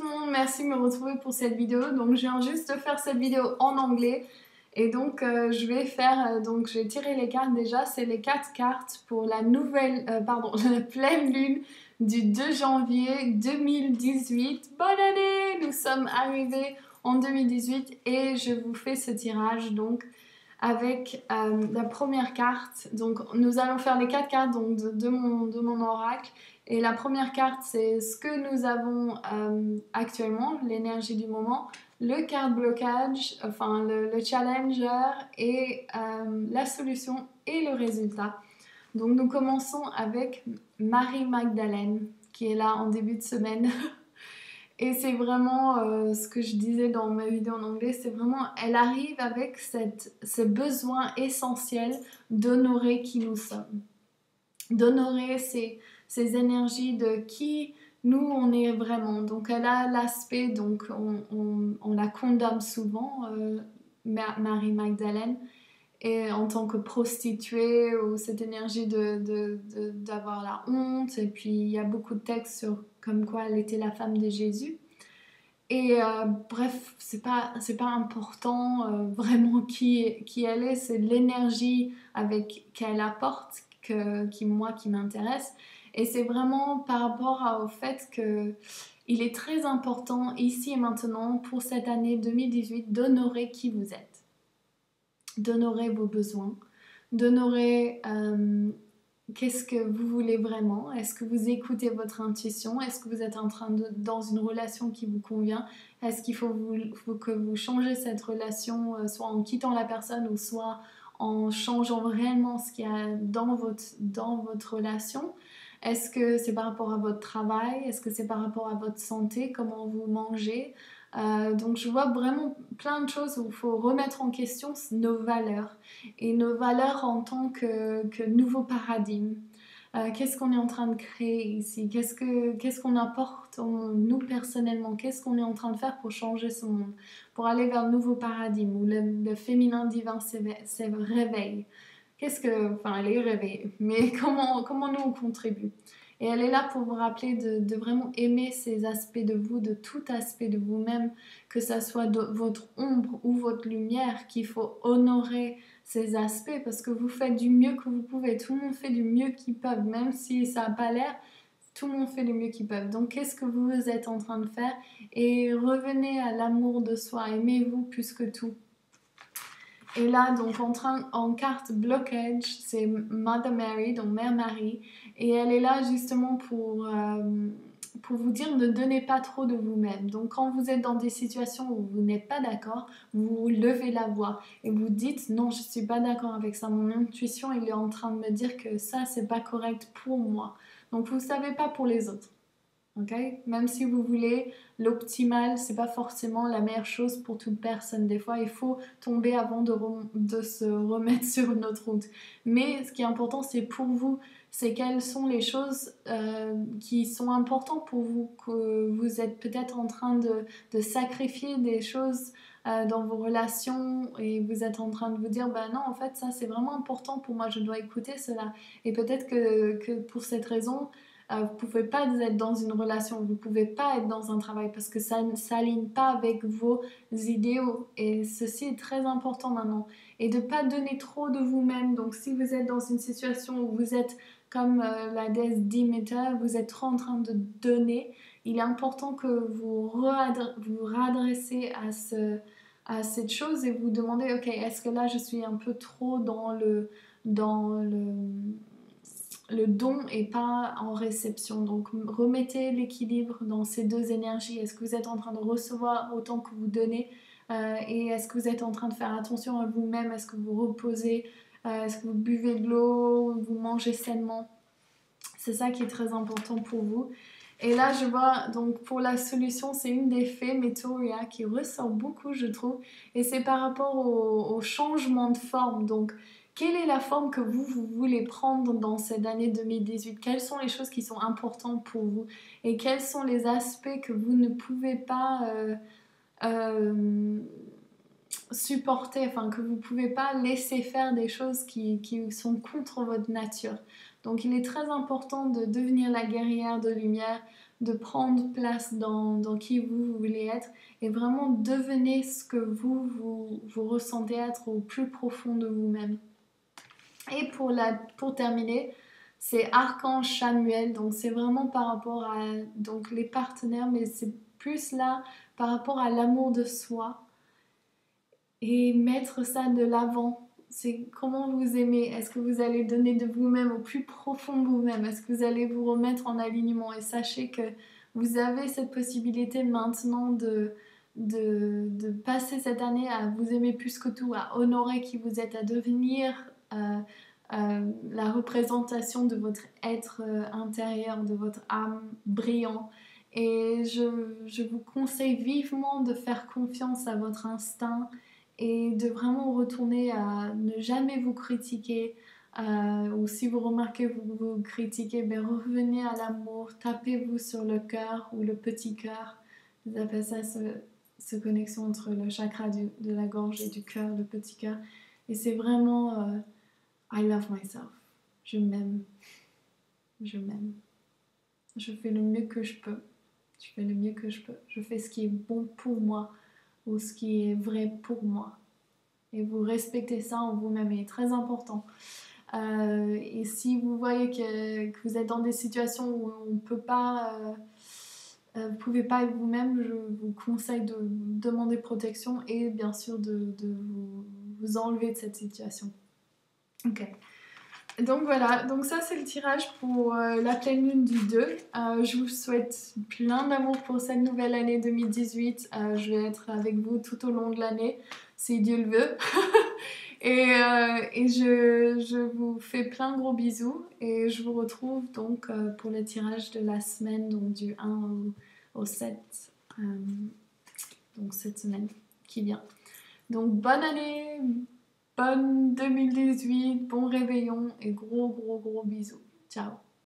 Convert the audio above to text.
tout le monde, merci de me retrouver pour cette vidéo. Donc je viens juste de faire cette vidéo en anglais et donc je vais faire, donc je vais tirer les cartes déjà, c'est les 4 cartes pour la la pleine lune du 2 janvier 2018. Bonne année! Nous sommes arrivés en 2018 et je vous fais ce tirage donc avec la première carte. Donc nous allons faire les 4 cartes donc, de mon oracle. Et la première carte, c'est ce que nous avons actuellement, l'énergie du moment, le card blocage, enfin le challenger et la solution et le résultat. Donc nous commençons avec Marie-Magdalène qui est là en début de semaine. Et c'est vraiment ce que je disais dans ma vidéo en anglais, c'est vraiment, elle arrive avec ce besoin essentiel d'honorer qui nous sommes. D'honorer ces énergies de qui nous on est vraiment. Donc elle a l'aspect, donc on la condamne souvent, Marie-Magdalène, et en tant que prostituée, ou cette énergie d'avoir la honte, et puis il y a beaucoup de textes sur comme quoi elle était la femme de Jésus. Et bref, c'est pas important vraiment qui elle est, c'est l'énergie qu'elle apporte qui m'intéresse. Et c'est vraiment par rapport au fait que il est très important ici et maintenant pour cette année 2018 d'honorer qui vous êtes, d'honorer vos besoins, d'honorer qu'est-ce que vous voulez vraiment. Est-ce que vous écoutez votre intuition? Est-ce que vous êtes dans une relation qui vous convient? Est-ce qu'il faut que vous changez cette relation, soit en quittant la personne ou soit en changeant réellement ce qu'il y a dans votre relation? Est-ce que c'est par rapport à votre travail? Est-ce que c'est par rapport à votre santé? Comment vous mangez? Donc je vois vraiment plein de choses où il faut remettre en question nos valeurs et nos valeurs en tant que nouveau paradigme. Qu'est-ce qu'on est en train de créer ici? Qu'est-ce qu'on apporte nous personnellement? Qu'est-ce qu'on est en train de faire pour changer ce monde? Pour aller vers un nouveau paradigme où le féminin divin se réveille. Elle est réveillée, mais comment nous on contribue? Et elle est là pour vous rappeler de vraiment aimer ces aspects de vous, de tout aspect de vous-même, que ça soit votre ombre ou votre lumière, qu'il faut honorer ces aspects parce que vous faites du mieux que vous pouvez. Tout le monde fait du mieux qu'ils peuvent, même si ça n'a pas l'air, tout le monde fait du mieux qu'ils peuvent. Donc qu'est-ce que vous êtes en train de faire? Et revenez à l'amour de soi, aimez-vous plus que tout. Et là, donc en carte blocage, c'est Mother Mary, donc Mère Marie. Et elle est là justement pour vous dire ne donnez pas trop de vous-même. Donc quand vous êtes dans des situations où vous n'êtes pas d'accord, vous levez la voix et vous dites non, je ne suis pas d'accord avec ça. Mon intuition, il est en train de me dire que ça, c'est pas correct pour moi. Donc vous ne savez pas pour les autres. Okay? Même si vous voulez l'optimal, c'est pas forcément la meilleure chose pour toute personne. Des fois, il faut tomber avant de se remettre sur notre route. Mais ce qui est important, c'est pour vous, c'est quelles sont les choses qui sont importantes pour vous, que vous êtes peut-être en train de sacrifier des choses dans vos relations et vous êtes en train de vous dire bah non, en fait, ça c'est vraiment important pour moi, je dois écouter cela. Et peut-être que pour cette raison, vous ne pouvez pas être dans une relation, vous ne pouvez pas être dans un travail parce que ça ne s'aligne pas avec vos idéaux. Et ceci est très important maintenant. Et de ne pas donner trop de vous-même. Donc si vous êtes dans une situation où vous êtes comme la déesse Demeter, vous êtes trop en train de donner, il est important que vous réadressez à cette chose et vous demandez, ok, est-ce que là je suis un peu trop dans le don et pas en réception. Donc remettez l'équilibre dans ces deux énergies. Est-ce que vous êtes en train de recevoir autant que vous donnez et est-ce que vous êtes en train de faire attention à vous-même? Est-ce que vous reposez? Est-ce que vous buvez de l'eau? Vous mangez sainement? C'est ça qui est très important pour vous. Et là, je vois, donc pour la solution, c'est une des fées, Meteoria, qui ressort beaucoup, je trouve. Et c'est par rapport au changement de forme. Donc, quelle est la forme que vous voulez prendre dans cette année 2018? Quelles sont les choses qui sont importantes pour vous? Et quels sont les aspects que vous ne pouvez pas supporter, enfin que vous ne pouvez pas laisser faire des choses qui sont contre votre nature? Donc il est très important de devenir la guerrière de lumière, de prendre place dans qui vous voulez être et vraiment devenez ce que vous ressentez être au plus profond de vous-même. Et pour terminer, c'est Archange Chamuel, donc c'est vraiment par rapport à donc les partenaires, mais c'est plus là par rapport à l'amour de soi et mettre ça de l'avant. C'est comment vous aimez. Est-ce que vous allez donner de vous-même au plus profond de vous-même? Est-ce que vous allez vous remettre en alignement? Et sachez que vous avez cette possibilité maintenant de passer cette année à vous aimer plus que tout, à honorer qui vous êtes, à devenir la représentation de votre être intérieur, de votre âme brillant. Et je vous conseille vivement de faire confiance à votre instinct et de vraiment retourner à ne jamais vous critiquer. Ou si vous remarquez que vous critiquez, ben revenez à l'amour, tapez-vous sur le cœur ou le petit cœur. Vous appelez ça cette connexion entre le chakra de la gorge et du cœur, le petit cœur. Et c'est vraiment I love myself. Je m'aime. Je m'aime. Je fais le mieux que je peux. Je fais le mieux que je peux. Je fais ce qui est bon pour moi ou ce qui est vrai pour moi. Et vous respectez ça en vous-même, et très important. Et si vous voyez que vous êtes dans des situations où on peut pas, vous pouvez pas être vous-même, je vous conseille de demander protection et bien sûr de vous enlever de cette situation. Ok. Donc voilà, donc ça c'est le tirage pour la pleine lune du 2. Je vous souhaite plein d'amour pour cette nouvelle année 2018. Je vais être avec vous tout au long de l'année, si Dieu le veut. et je vous fais plein de gros bisous et je vous retrouve donc pour le tirage de la semaine, donc du 1 au 7, donc cette semaine qui vient. Donc bonne année, bonne 2018, bon réveillon et gros bisous. Ciao.